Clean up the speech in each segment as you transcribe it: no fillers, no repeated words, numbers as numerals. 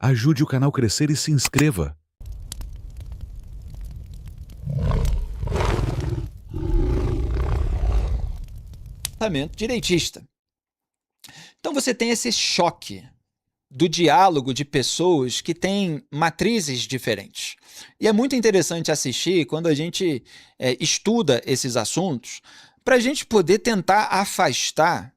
Ajude o canal a crescer e se inscreva. Pensamento direitista. Então você tem esse choque do diálogo de pessoas que têm matrizes diferentes. E é muito interessante assistir quando a gente estuda esses assuntos para a gente poder tentar afastar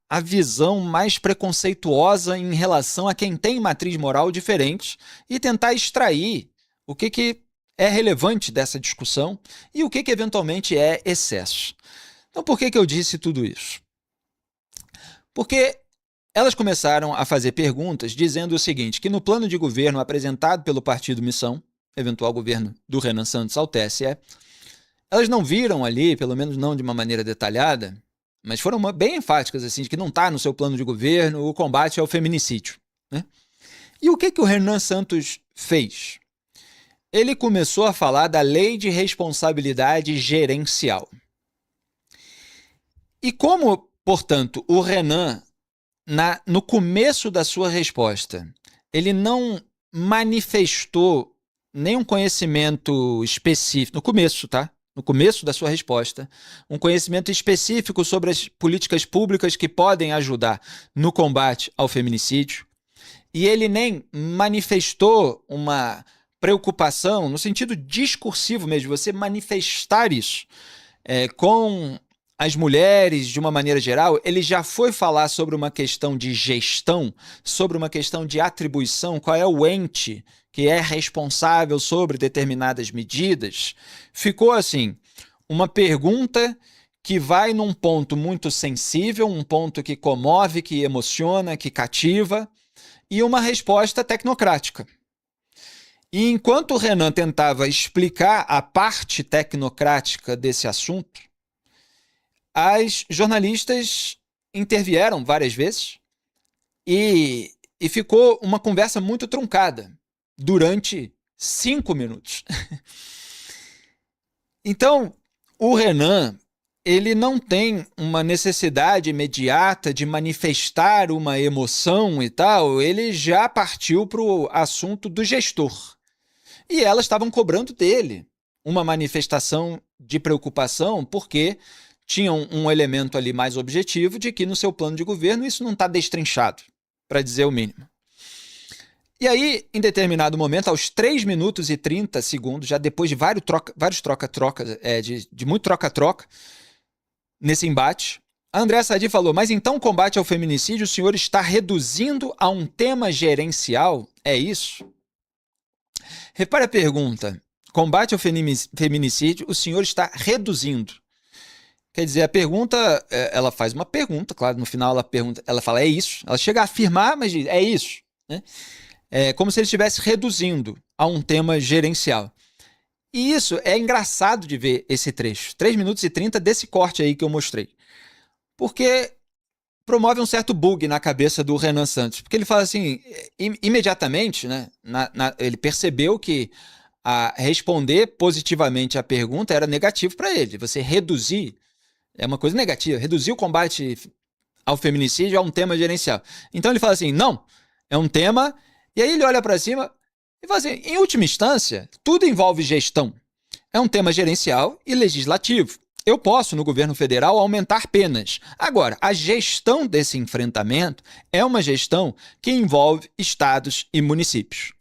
a visão mais preconceituosa em relação a quem tem matriz moral diferente e tentar extrair o que é relevante dessa discussão e o que eventualmente é excesso. Então, por que eu disse tudo isso? Porque elas começaram a fazer perguntas dizendo o seguinte, que no plano de governo apresentado pelo Partido Missão, eventual governo do Renan Santos ao TSE, elas não viram ali, pelo menos não de uma maneira detalhada, mas foram bem enfáticas, assim, de que não está no seu plano de governo o combate ao feminicídio, né? E o que o Renan Santos fez? Ele começou a falar da Lei de Responsabilidade Gerencial. E como, portanto, o Renan, no começo da sua resposta, ele não manifestou nenhum conhecimento específico, no começo, tá? No começo da sua resposta, um conhecimento específico sobre as políticas públicas que podem ajudar no combate ao feminicídio, e ele nem manifestou uma preocupação, no sentido discursivo mesmo, você manifestar isso com as mulheres, de uma maneira geral, ele já foi falar sobre uma questão de gestão, sobre uma questão de atribuição, qual é o ente que é responsável sobre determinadas medidas. Ficou assim, uma pergunta que vai num ponto muito sensível, um ponto que comove, que emociona, que cativa, e uma resposta tecnocrática. E enquanto o Renan tentava explicar a parte tecnocrática desse assunto, as jornalistas intervieram várias vezes e ficou uma conversa muito truncada durante 5 minutos. Então, o Renan, ele não tem uma necessidade imediata de manifestar uma emoção e tal, ele já partiu para o assunto do gestor. E elas estavam cobrando dele uma manifestação de preocupação, porque tinham um elemento ali mais objetivo de que no seu plano de governo isso não está destrinchado, para dizer o mínimo. E aí, em determinado momento, aos 3 minutos e 30 segundos, já depois de vários troca-troca, de muito troca-troca nesse embate, a Andréa Sadi falou, mas então o combate ao feminicídio o senhor está reduzindo a um tema gerencial? É isso? Repare a pergunta, combate ao feminicídio o senhor está reduzindo? Quer dizer, a pergunta, ela faz uma pergunta, claro, no final ela fala, é isso. Ela chega a afirmar, mas diz, é isso, né? É como se ele estivesse reduzindo a um tema gerencial. E isso é engraçado de ver esse trecho, 3 minutos e 30 desse corte aí que eu mostrei. Porque promove um certo bug na cabeça do Renan Santos. Porque ele fala assim, imediatamente, né, ele percebeu que responder positivamente à pergunta era negativo para ele. Você reduzir é uma coisa negativa. Reduzir o combate ao feminicídio a um tema gerencial. Então ele fala assim, não, é um tema... E aí ele olha para cima e fala assim, em última instância, tudo envolve gestão. É um tema gerencial e legislativo. Eu posso, no governo federal, aumentar penas. Agora, a gestão desse enfrentamento é uma gestão que envolve estados e municípios.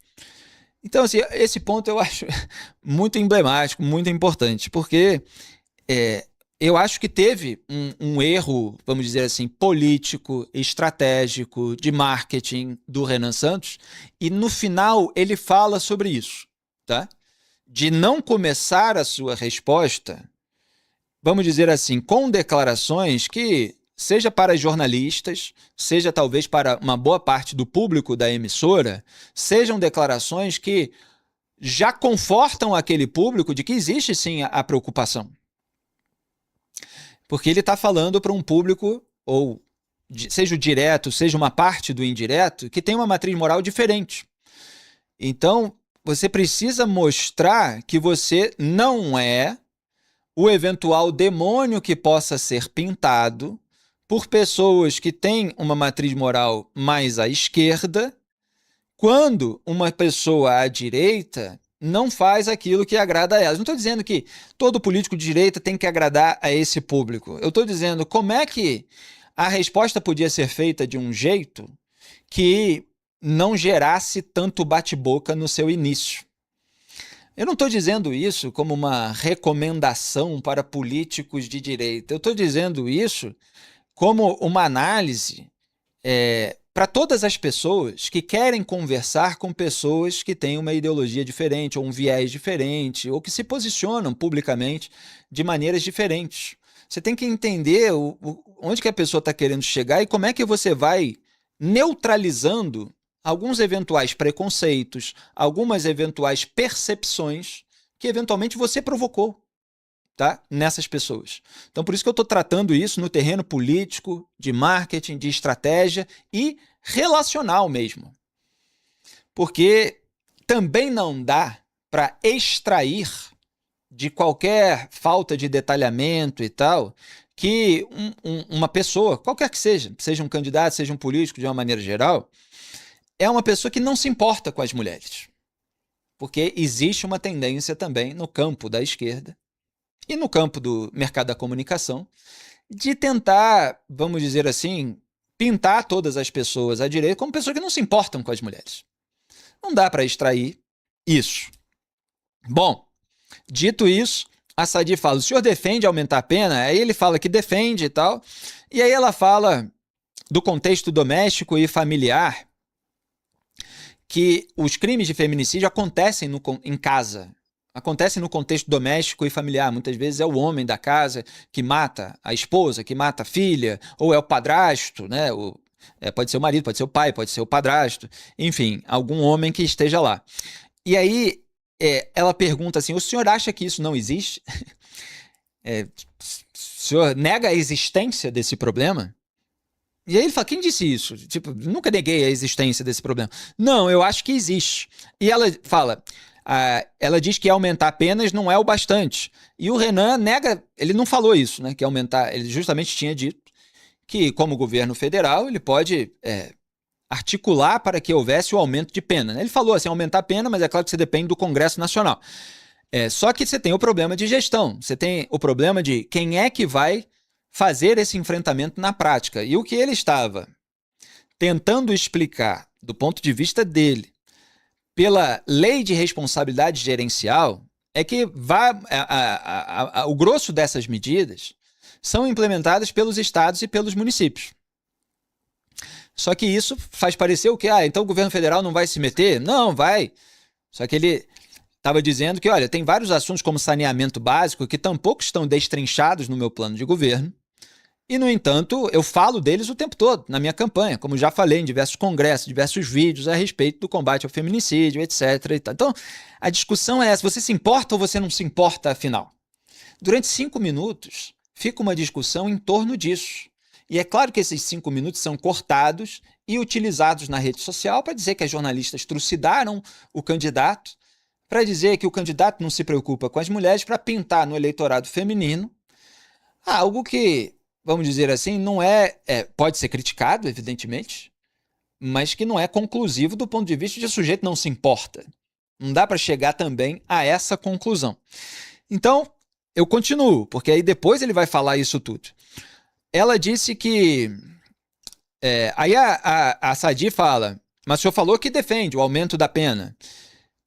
Então, assim, esse ponto eu acho muito emblemático, muito importante, porque eu acho que teve um erro, vamos dizer assim, político, estratégico, de marketing do Renan Santos, e no final ele fala sobre isso, tá? De não começar a sua resposta, vamos dizer assim, com declarações que, seja para jornalistas, seja talvez para uma boa parte do público da emissora, sejam declarações que já confortam aquele público de que existe sim a preocupação. Porque ele está falando para um público, ou seja o direto, seja uma parte do indireto, que tem uma matriz moral diferente. Então, você precisa mostrar que você não é o eventual demônio que possa ser pintado por pessoas que têm uma matriz moral mais à esquerda, quando uma pessoa à direita não faz aquilo que agrada a elas. Não estou dizendo que todo político de direita tem que agradar a esse público. Eu estou dizendo como é que a resposta podia ser feita de um jeito que não gerasse tanto bate-boca no seu início. Eu não estou dizendo isso como uma recomendação para políticos de direita. Eu estou dizendo isso como uma análise para todas as pessoas que querem conversar com pessoas que têm uma ideologia diferente, ou um viés diferente, ou que se posicionam publicamente de maneiras diferentes. Você tem que entender onde que a pessoa está querendo chegar e como é que você vai neutralizando alguns eventuais preconceitos, algumas eventuais percepções que eventualmente você provocou, tá? Nessas pessoas. Então, por isso que eu estou tratando isso no terreno político, de marketing, de estratégia e relacional mesmo. Porque também não dá para extrair de qualquer falta de detalhamento e tal, que uma pessoa, qualquer que seja um candidato, seja um político de uma maneira geral, é uma pessoa que não se importa com as mulheres. Porque existe uma tendência também no campo da esquerda e no campo do mercado da comunicação de tentar, vamos dizer assim, pintar todas as pessoas à direita como pessoas que não se importam com as mulheres. Não dá para extrair isso. Bom, dito isso, a Sadi fala, o senhor defende aumentar a pena? Aí ele fala que defende e tal. E aí ela fala do contexto doméstico e familiar, que os crimes de feminicídio acontecem em casa, acontecem no contexto doméstico e familiar. Muitas vezes é o homem da casa que mata a esposa, que mata a filha, ou é o padrasto, né? Pode ser o marido, pode ser o pai, pode ser o padrasto, enfim, algum homem que esteja lá. E aí ela pergunta assim, o senhor acha que isso não existe? O senhor nega a existência desse problema? E aí ele fala, quem disse isso? Tipo, nunca neguei a existência desse problema. Não, eu acho que existe. E ela fala, ela diz que aumentar penas não é o bastante. E o Renan nega, ele não falou isso, né? Que aumentar, ele justamente tinha dito que, como governo federal, ele pode articular para que houvesse o aumento de pena. Ele falou assim, aumentar a pena, mas é claro que você depende do Congresso Nacional. Só que você tem o problema de gestão, você tem o problema de quem é que vai fazer esse enfrentamento na prática. E o que ele estava tentando explicar, do ponto de vista dele, pela lei de responsabilidade gerencial, é que o grosso dessas medidas são implementadas pelos estados e pelos municípios. Só que isso faz parecer o quê? Então o governo federal não vai se meter? Não, vai. Só que ele estava dizendo que, olha, tem vários assuntos como saneamento básico que tampouco estão destrinchados no meu plano de governo. E, no entanto, eu falo deles o tempo todo, na minha campanha, como já falei em diversos congressos, diversos vídeos a respeito do combate ao feminicídio, etc. E tal. Então, a discussão é essa, você se importa ou você não se importa, afinal? Durante 5 minutos, fica uma discussão em torno disso. E é claro que esses 5 minutos são cortados e utilizados na rede social para dizer que as jornalistas trucidaram o candidato, para dizer que o candidato não se preocupa com as mulheres, para pintar no eleitorado feminino algo que, vamos dizer assim, não pode ser criticado, evidentemente, mas que não é conclusivo do ponto de vista de o sujeito não se importa. Não dá para chegar também a essa conclusão. Então, eu continuo, porque aí depois ele vai falar isso tudo. Ela disse que... aí a Sadi fala, mas o senhor falou que defende o aumento da pena.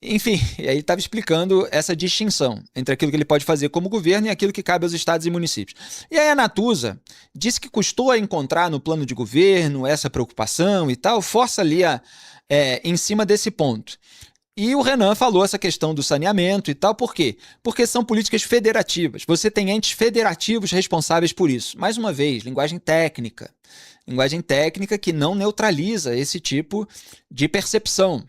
Enfim, aí ele estava explicando essa distinção entre aquilo que ele pode fazer como governo e aquilo que cabe aos estados e municípios. E aí a Natuza disse que custou a encontrar no plano de governo essa preocupação e tal, força ali em cima desse ponto. E o Renan falou essa questão do saneamento e tal, por quê? Porque são políticas federativas, você tem entes federativos responsáveis por isso. Mais uma vez, linguagem técnica que não neutraliza esse tipo de percepção.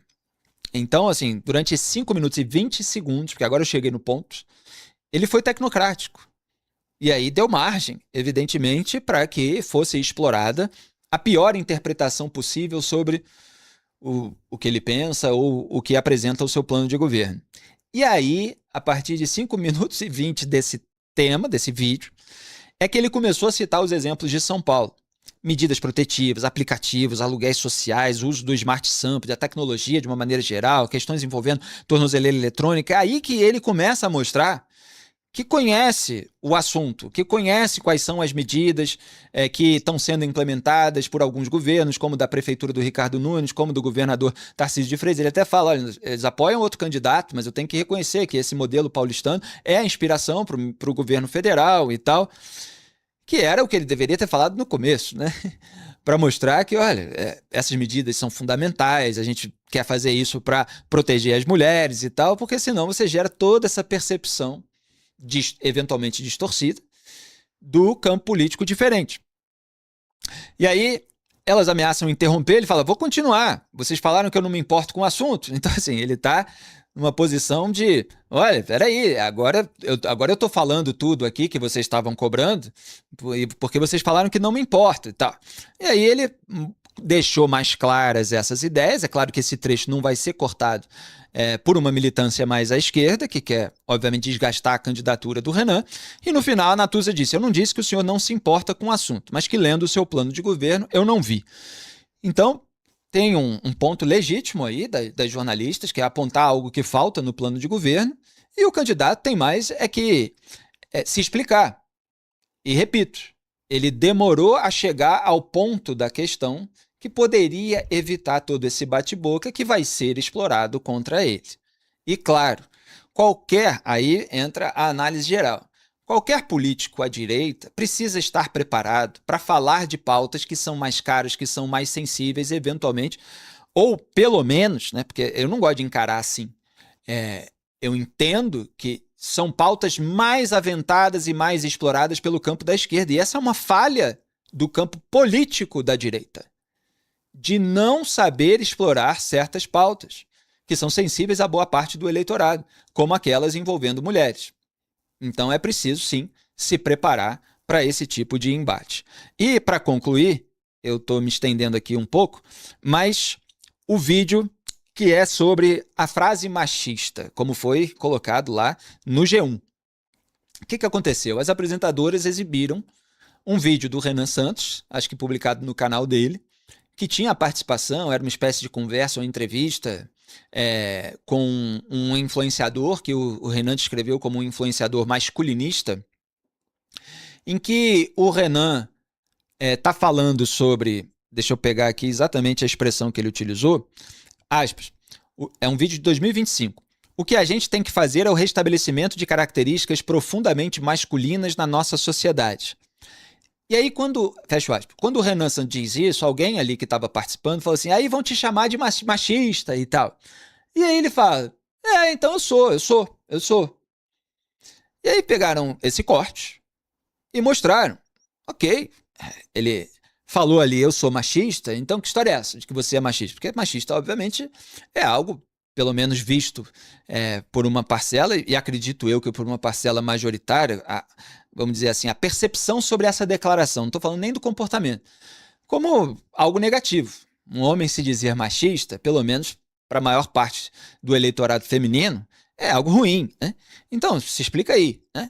Então, assim, durante 5 minutos e 20 segundos, porque agora eu cheguei no ponto, ele foi tecnocrático. E aí deu margem, evidentemente, para que fosse explorada a pior interpretação possível sobre o que ele pensa ou o que apresenta o seu plano de governo. E aí, a partir de 5 minutos e 20 desse tema, desse vídeo, é que ele começou a citar os exemplos de São Paulo. medidas protetivas, aplicativos, aluguéis sociais, uso do Smart Sample, da tecnologia de uma maneira geral, questões envolvendo tornozeleira eletrônica. É aí que ele começa a mostrar que conhece o assunto, que conhece quais são as medidas que estão sendo implementadas por alguns governos, como da prefeitura do Ricardo Nunes, como do governador Tarcísio de Freitas. Ele até fala, olha, eles apoiam outro candidato, mas eu tenho que reconhecer que esse modelo paulistano é a inspiração para o governo federal e tal, que era o que ele deveria ter falado no começo, né? Para mostrar que, olha, essas medidas são fundamentais, a gente quer fazer isso para proteger as mulheres e tal, porque senão você gera toda essa percepção eventualmente distorcida, do campo político diferente. E aí, elas ameaçam interromper, ele fala, vou continuar, vocês falaram que eu não me importo com o assunto. Então, assim, ele está numa posição de, olha, peraí, agora eu tô falando tudo aqui que vocês estavam cobrando, porque vocês falaram que não me importa e tal. E aí ele deixou mais claras essas ideias. É claro que esse trecho não vai ser cortado por uma militância mais à esquerda, que quer, obviamente, desgastar a candidatura do Renan. E no final a Natuza disse, eu não disse que o senhor não se importa com o assunto, mas que lendo o seu plano de governo eu não vi. Então, tem um ponto legítimo aí das jornalistas, que é apontar algo que falta no plano de governo, e o candidato tem mais que se explicar. E repito, ele demorou a chegar ao ponto da questão que poderia evitar todo esse bate-boca que vai ser explorado contra ele. E claro, aí entra a análise geral. Qualquer político à direita precisa estar preparado para falar de pautas que são mais caras, que são mais sensíveis, eventualmente, ou pelo menos, né, porque eu não gosto de encarar assim, eu entendo que são pautas mais aventadas e mais exploradas pelo campo da esquerda, e essa é uma falha do campo político da direita, de não saber explorar certas pautas, que são sensíveis a boa parte do eleitorado, como aquelas envolvendo mulheres. Então é preciso, sim, se preparar para esse tipo de embate. E, para concluir, eu estou me estendendo aqui um pouco, mas o vídeo que é sobre a frase machista, como foi colocado lá no G1. O que aconteceu? As apresentadoras exibiram um vídeo do Renan Santos, acho que publicado no canal dele, que tinha a participação, era uma espécie de conversa ou entrevista com um influenciador, que o Renan descreveu como um influenciador masculinista, em que o Renan está falando sobre, deixa eu pegar aqui exatamente a expressão que ele utilizou, aspas, é um vídeo de 2025. O que a gente tem que fazer é o restabelecimento de características profundamente masculinas na nossa sociedade. E aí, fecha aspas, quando o Renan Santos diz isso, alguém ali que estava participando falou assim, aí vão te chamar de machista e tal. E aí ele fala, então eu sou. E aí pegaram esse corte e mostraram, ok, ele falou ali, eu sou machista, então que história é essa de que você é machista? Porque machista, obviamente, é algo, pelo menos visto por uma parcela, e acredito eu que por uma parcela majoritária, vamos dizer assim, a percepção sobre essa declaração, não estou falando nem do comportamento, como algo negativo. Um homem se dizer machista, pelo menos para a maior parte do eleitorado feminino, é algo ruim, né? Então, se explica aí, né?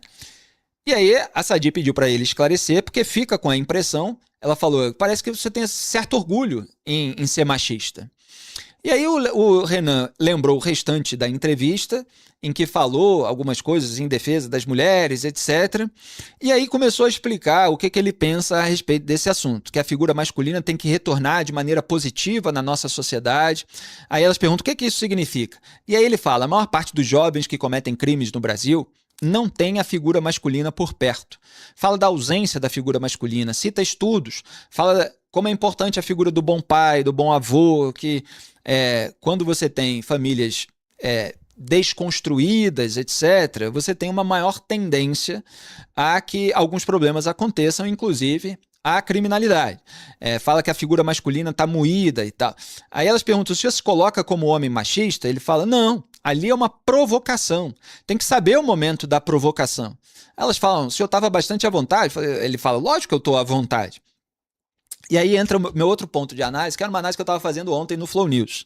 E aí a Sadi pediu para ele esclarecer, porque fica com a impressão, ela falou, parece que você tem certo orgulho em ser machista. E aí o Renan lembrou o restante da entrevista, em que falou algumas coisas em defesa das mulheres, etc. E aí começou a explicar o que ele pensa a respeito desse assunto, que a figura masculina tem que retornar de maneira positiva na nossa sociedade. Aí elas perguntam o que isso significa. E aí ele fala, a maior parte dos jovens que cometem crimes no Brasil não tem a figura masculina por perto. Fala da ausência da figura masculina, cita estudos, fala como é importante a figura do bom pai, do bom avô, que quando você tem famílias desconstruídas, etc., você tem uma maior tendência a que alguns problemas aconteçam, inclusive a criminalidade. Fala que a figura masculina está moída e tal. Aí elas perguntam, se você se coloca como homem machista? Ele fala, não, ali é uma provocação. Tem que saber o momento da provocação. Elas falam, o senhor estava bastante à vontade? Ele fala, lógico que eu estou à vontade. E aí entra o meu outro ponto de análise, que era uma análise que eu estava fazendo ontem no Flow News,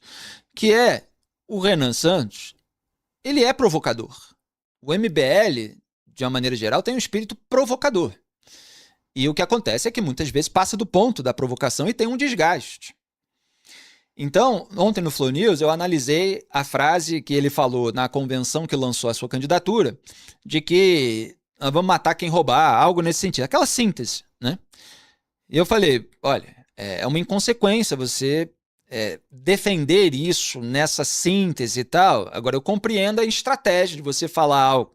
que é o Renan Santos, ele é provocador. O MBL, de uma maneira geral, tem um espírito provocador. E o que acontece é que muitas vezes passa do ponto da provocação e tem um desgaste. Então, ontem no Flow News, eu analisei a frase que ele falou na convenção que lançou a sua candidatura, de que vamos matar quem roubar, algo nesse sentido. Aquela síntese, né? E eu falei, olha, é uma inconsequência você defender isso nessa síntese e tal. Agora, eu compreendo a estratégia de você falar algo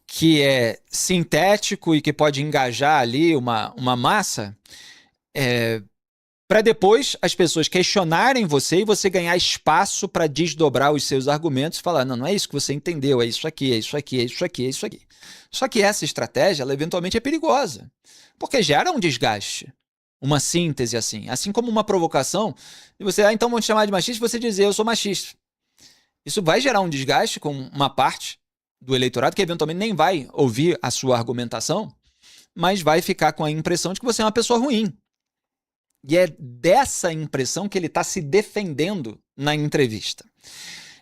que é sintético e que pode engajar ali uma massa, para depois as pessoas questionarem você e você ganhar espaço para desdobrar os seus argumentos e falar, não é isso que você entendeu, é isso aqui, é isso aqui, é isso aqui, é isso aqui. Só que essa estratégia, ela eventualmente é perigosa, porque gera um desgaste, uma síntese assim como uma provocação, e você, então vão te chamar de machista e você dizer, eu sou machista. Isso vai gerar um desgaste com uma parte do eleitorado que eventualmente nem vai ouvir a sua argumentação, mas vai ficar com a impressão de que você é uma pessoa ruim. E é dessa impressão que ele está se defendendo na entrevista.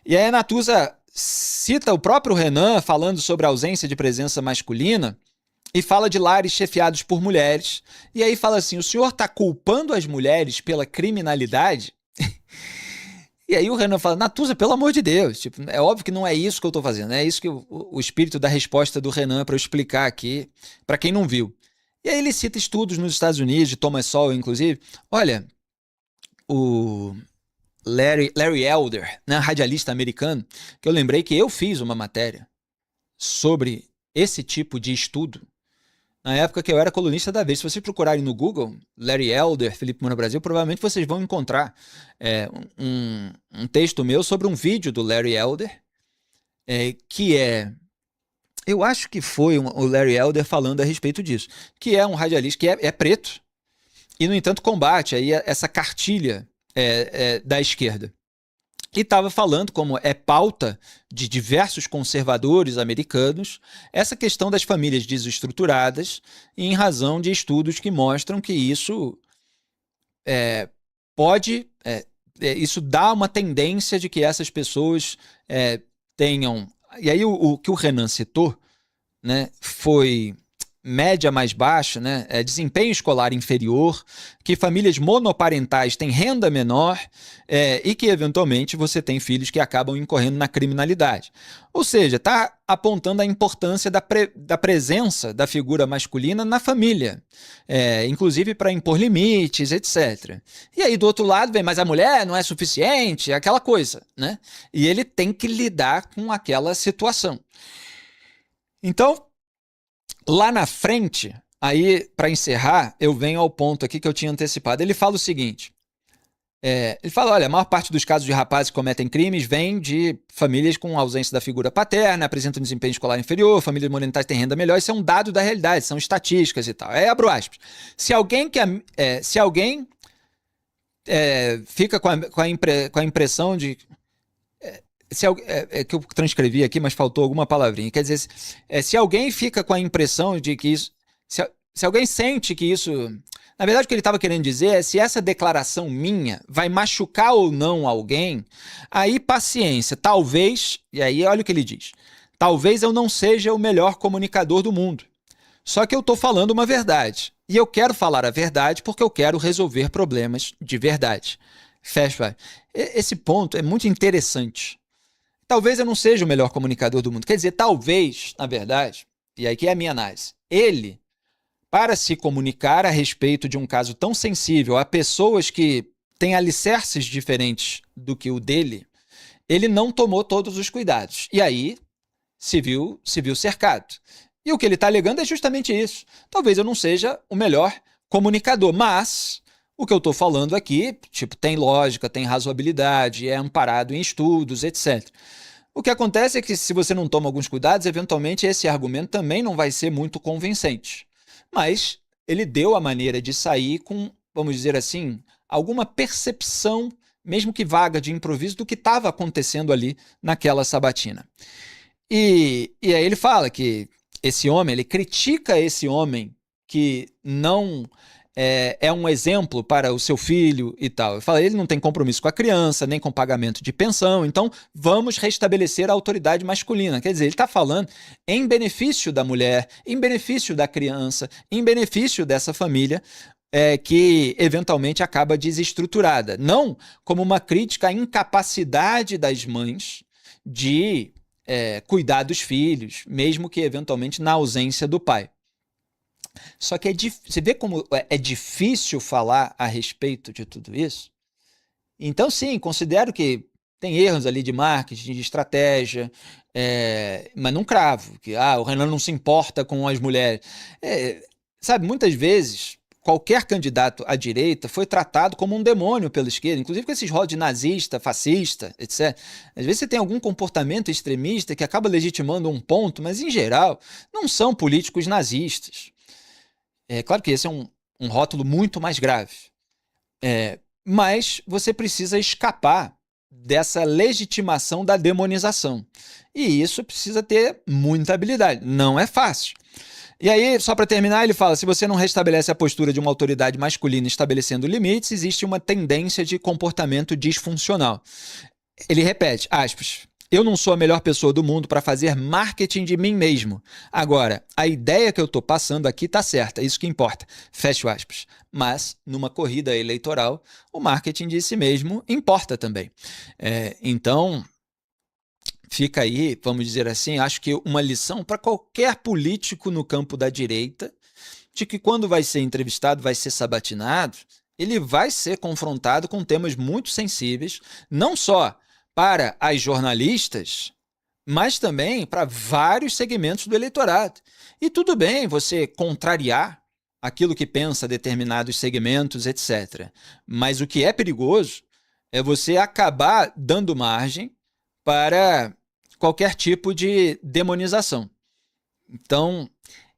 E aí a Natuza cita o próprio Renan falando sobre a ausência de presença masculina e fala de lares chefiados por mulheres. E aí fala assim, o senhor está culpando as mulheres pela criminalidade? E aí o Renan fala, Natuza, pelo amor de Deus, tipo, é óbvio que não é isso que eu estou fazendo, é isso que o espírito da resposta do Renan para eu explicar aqui, para quem não viu. E aí ele cita estudos nos Estados Unidos, de Thomas Sowell, inclusive. Olha, o Larry Elder, né, radialista americano, que eu lembrei que eu fiz uma matéria sobre esse tipo de estudo na época que eu era colunista da Veja. Se vocês procurarem no Google, Larry Elder, Felipe Moura Brasil, provavelmente vocês vão encontrar um texto meu sobre um vídeo do Larry Elder, que eu acho que foi o Larry Elder falando a respeito disso, que é um radialista que é preto e, no entanto, combate aí essa cartilha da esquerda. E estava falando como é pauta de diversos conservadores americanos essa questão das famílias desestruturadas em razão de estudos que mostram que isso isso dá uma tendência de que essas pessoas tenham... E aí o que o Renan citou, né, foi média mais baixa, né, desempenho escolar inferior, que famílias monoparentais têm renda menor e que, eventualmente, você tem filhos que acabam incorrendo na criminalidade. Ou seja, está apontando a importância da presença da figura masculina na família, inclusive para impor limites, etc. E aí, do outro lado, vem, mas a mulher não é suficiente, aquela coisa, né? E ele tem que lidar com aquela situação. Então, lá na frente, aí para encerrar, eu venho ao ponto aqui que eu tinha antecipado. Ele fala o seguinte, ele fala, olha, a maior parte dos casos de rapazes que cometem crimes vem de famílias com ausência da figura paterna, apresentam um desempenho escolar inferior, famílias monoparentais têm renda melhor, isso é um dado da realidade, são estatísticas e tal. Aí abro aspas. Se alguém fica com a impressão de... que eu transcrevi aqui, mas faltou alguma palavrinha. Quer dizer, se alguém fica com a impressão de que isso... Se alguém sente que isso... Na verdade, o que ele estava querendo dizer é se essa declaração minha vai machucar ou não alguém, aí paciência. Talvez, e aí olha o que ele diz, talvez eu não seja o melhor comunicador do mundo. Só que eu estou falando uma verdade. E eu quero falar a verdade porque eu quero resolver problemas de verdade. Fecha. Esse ponto é muito interessante. Talvez eu não seja o melhor comunicador do mundo. Quer dizer, talvez, na verdade, e aqui é a minha análise, ele, para se comunicar a respeito de um caso tão sensível a pessoas que têm alicerces diferentes do que o dele, ele não tomou todos os cuidados. E aí se viu cercado. E o que ele está alegando é justamente isso. Talvez eu não seja o melhor comunicador, mas o que eu estou falando aqui, tipo, tem lógica, tem razoabilidade, é amparado em estudos, etc. O que acontece é que se você não toma alguns cuidados, eventualmente esse argumento também não vai ser muito convincente. Mas ele deu a maneira de sair com, vamos dizer assim, alguma percepção, mesmo que vaga, de improviso, do que estava acontecendo ali naquela sabatina. E aí ele fala que esse homem, ele critica esse homem que não é um exemplo para o seu filho e tal. Eu falei, ele não tem compromisso com a criança, nem com pagamento de pensão, então vamos restabelecer a autoridade masculina. Quer dizer, ele está falando em benefício da mulher, em benefício da criança, em benefício dessa família, que eventualmente acaba desestruturada. Não como uma crítica à incapacidade das mães de cuidar dos filhos, mesmo que eventualmente na ausência do pai. Só que você vê como é difícil falar a respeito de tudo isso? Então, sim, considero que tem erros ali de marketing, de estratégia, mas não cravo, que o Renan não se importa com as mulheres. Sabe, muitas vezes, qualquer candidato à direita foi tratado como um demônio pela esquerda, inclusive com esses rótulos de nazista, fascista, etc. Às vezes você tem algum comportamento extremista que acaba legitimando um ponto, mas, em geral, não são políticos nazistas. É claro que esse é um rótulo muito mais grave, mas você precisa escapar dessa legitimação da demonização. E isso precisa ter muita habilidade. Não é fácil. E aí, só para terminar, ele fala, se você não restabelece a postura de uma autoridade masculina estabelecendo limites, existe uma tendência de comportamento disfuncional. Ele repete, aspas, eu não sou a melhor pessoa do mundo para fazer marketing de mim mesmo. Agora, a ideia que eu estou passando aqui está certa, isso que importa. Fecho aspas. Mas, numa corrida eleitoral, o marketing de si mesmo importa também. Então, fica aí, vamos dizer assim, acho que uma lição para qualquer político no campo da direita, de que quando vai ser entrevistado, vai ser sabatinado, ele vai ser confrontado com temas muito sensíveis, não só para as jornalistas, mas também para vários segmentos do eleitorado. E tudo bem você contrariar aquilo que pensa determinados segmentos, etc. Mas o que é perigoso é você acabar dando margem para qualquer tipo de demonização. Então,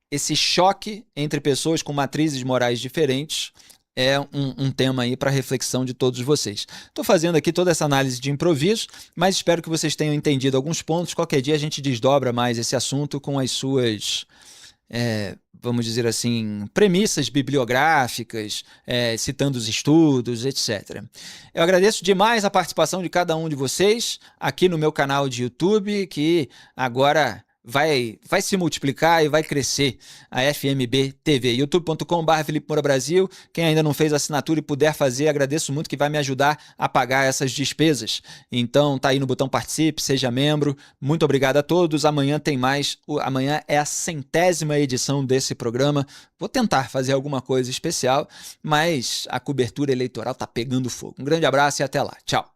esse choque entre pessoas com matrizes morais diferentes é um tema aí para reflexão de todos vocês. Estou fazendo aqui toda essa análise de improviso, mas espero que vocês tenham entendido alguns pontos. Qualquer dia a gente desdobra mais esse assunto com as suas, vamos dizer assim, premissas bibliográficas, citando os estudos, etc. Eu agradeço demais a participação de cada um de vocês aqui no meu canal de YouTube, que agora vai se multiplicar e vai crescer, a FMB TV, youtube.com/Felipe Moura Brasil. Quem ainda não fez assinatura e puder fazer, agradeço muito, que vai me ajudar a pagar essas despesas. Então tá aí no botão participe, seja membro. Muito obrigado a todos. Amanhã tem mais. Amanhã é a 100ª edição desse programa. Vou tentar fazer alguma coisa especial, mas a cobertura eleitoral tá pegando fogo. Um grande abraço e até lá. Tchau.